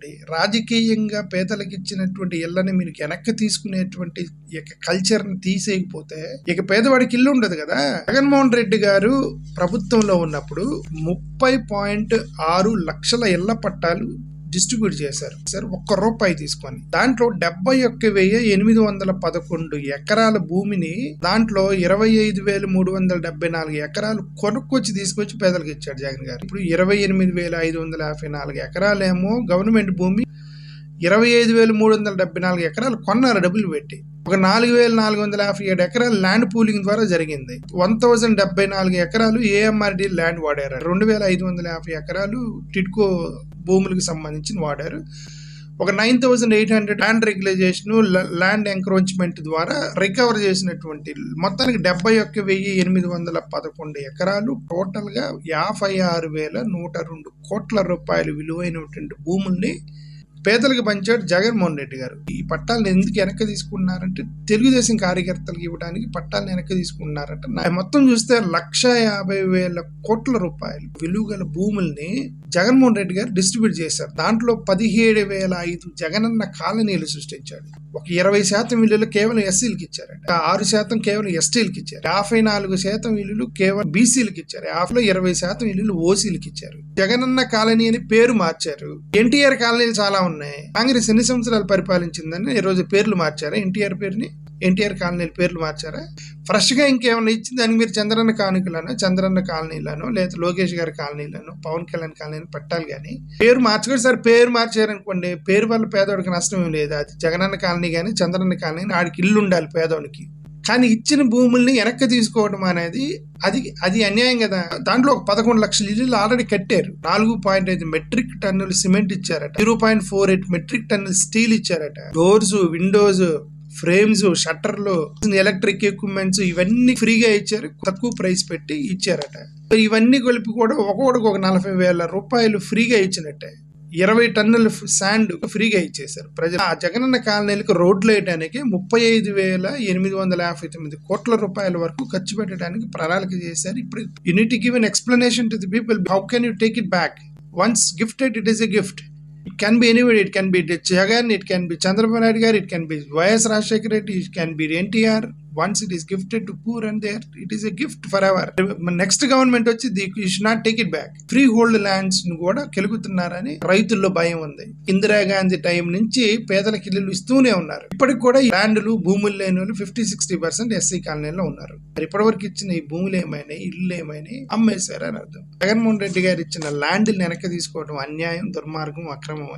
చూడండి, రాజకీయంగా పేదలకు ఇచ్చినటువంటి ఇళ్ళని మీరు వెనక్కి తీసుకునేటువంటి కల్చర్ని తీసేయకపోతే ఇక పేదవాడికి ఇల్లు ఉండదు కదా. జగన్మోహన్ రెడ్డి గారు ప్రభుత్వంలో ఉన్నప్పుడు 30.6 లక్షల ఇళ్ల పట్టాలు డిస్ట్రిబ్యూట్ చేశారు సార్, ₹1 తీసుకొని. దాంట్లో 71,811 ఎకరాల భూమిని, దాంట్లో 25,374 ఎకరాలు కొనుక్కొచ్చి తీసుకొచ్చి పేదలకు ఇచ్చాడు జగన్ గారు. ఇప్పుడు 28,554 ఎకరాలేమో గవర్నమెంట్ భూమి, 25,374 ఎకరాలు కొన్నారు డబ్బులు పెట్టి. ఒక 4,457 ఎకరాలు ల్యాండ్ పూలింగ్ ద్వారా జరిగింది. 1,074 ఎకరాలు ఏఎంఆర్డి ల్యాండ్ వాడారు. 2,550 ఎకరాలు టిడ్కో భూములకు సంబంధించి వాడారు. ఒక 9,800 ల్యాండ్ రెగ్యులైజేషన్, ల్యాండ్ ఎంక్రోచ్మెంట్ ద్వారా రికవర్ చేసినటువంటి మొత్తానికి 71,811 ఎకరాలు, టోటల్ గా 56,102 కోట్ల రూపాయలు విలువైనటువంటి భూముల్ని పేదలకు పంచాడు జగన్మోహన్ రెడ్డి గారు. ఈ పట్టాలను ఎందుకు వెనక్కి తీసుకున్నారంటే తెలుగుదేశం కార్యకర్తలకు ఇవ్వడానికి పట్టాలను వెనక్కి తీసుకున్నారంటే, మొత్తం చూస్తే 1,50,000 కోట్ల రూపాయలు విలువగల భూముల్ని జగన్మోహన్ రెడ్డి గారు డిస్ట్రిబ్యూట్ చేశారు. దాంట్లో 17,005 జగనన్న కాలనీలు సృష్టించాడు. ఒక 20% ఇల్లులు కేవలం ఎస్సీలకు ఇచ్చారంట, 6% కేవలం ఎస్టీలకు ఇచ్చారు, 54% ఇల్లులు కేవలం బీసీలకు ఇచ్చారు, 20% ఇల్లులు ఓసీలకు ఇచ్చారు. జగనన్న కాలనీ అని పేరు మార్చారు. ఎన్టీఆర్ కాలనీలు చాలా ఉన్నాయి. కాంగ్రెస్ ఎన్ని సంవత్సరాలు పరిపాలించిందని ఈ రోజు పేర్లు మార్చారా? ఎన్టీఆర్ కాలనీల పేర్లు మార్చారా? ఫ్రెష్ గా ఇంకేమైనా ఇచ్చింది దానికి మీరు చంద్రన్న కానుకలను, చంద్రన్న కాలనీలను, లేదా లోకేష్ గారి కాలనీలను, పవన్ కళ్యాణ్ కాలనీలను పెట్టాలి. కానీ పేరు మార్చుకోండి సార్. పేరు మార్చారనుకోండి, పేరు వల్ల పేదోడికి నష్టం ఏం లేదు. అది జగనన్న కాలనీ కానీ చంద్రన్న కాలనీ, ఆడికి ఇల్లు ఉండాలి పేదోడికి. కానీ ఇచ్చిన భూముల్ని వెనక్కి తీసుకోవడం అనేది అది అన్యాయం కదా. దాంట్లో ఒక 11 లక్షల ఇల్లు ఆల్రెడీ కట్టారు. 4.5 మెట్రిక్ టన్నులు సిమెంట్ ఇచ్చారట, 0.48 మెట్రిక్ టన్నులు స్టీల్ ఇచ్చారట. డోర్స్, విండోస్, ఫ్రేమ్స్, షట్టర్లు, ఎలక్ట్రిక్ ఎక్విప్మెంట్స్ ఇవన్నీ ఫ్రీగా ఇచ్చారు, తక్కువ ప్రైస్ పెట్టి ఇచ్చారట. ఇవన్నీ కలిపి కూడా ఒక్కొక్కడికి ఒక 40,000 రూపాయలు ఫ్రీగా ఇచ్చినట్టే. 20 టన్నుల శాండ్ ఫ్రీగా ఇచ్చేశారు ప్రజలు. ఆ జగనన్న కాలనీలకు రోడ్లు వేయడానికి 35,859 కోట్ల రూపాయల వరకు ఖర్చు పెట్టడానికి ప్రణాళిక చేశారు. ఇప్పుడు unit give an explanation to the people. How can you take it back? Once gifted, it is a gift. It can be anybody. It can be Jagan, it can be Chandrababu Naidu garu, it can be YS Rajshekar Reddy, it can be NTR. Once it is gifted to poor and there, it is a gift forever. Next government వచ్చి you should not take it back. Free hold lands ను కూడా కెలుగుతున్నారని రైతుల్లో భయం ఉంది. Indira Gandhi time నుంచి పేదలకు ఇల్లు ఇస్తూనే ఉన్నారు. ఇప్పటికి కూడా ఈ ల్యాండ్లు, భూములు లేని వాళ్ళు 50-60% ఎస్సీ కాలనీలో ఉన్నారు. ఇప్పటివరకు ఇచ్చిన ఈ భూములు ఏమైనాయి, ఇల్లు ఏమైనాయి, అమ్మేశారని అర్థం. జగన్మోహన్ రెడ్డి గారు ఇచ్చిన ల్యాండ్ని వెనక్కి తీసుకోవడం అన్యాయం, దుర్మార్గం, అక్రమం.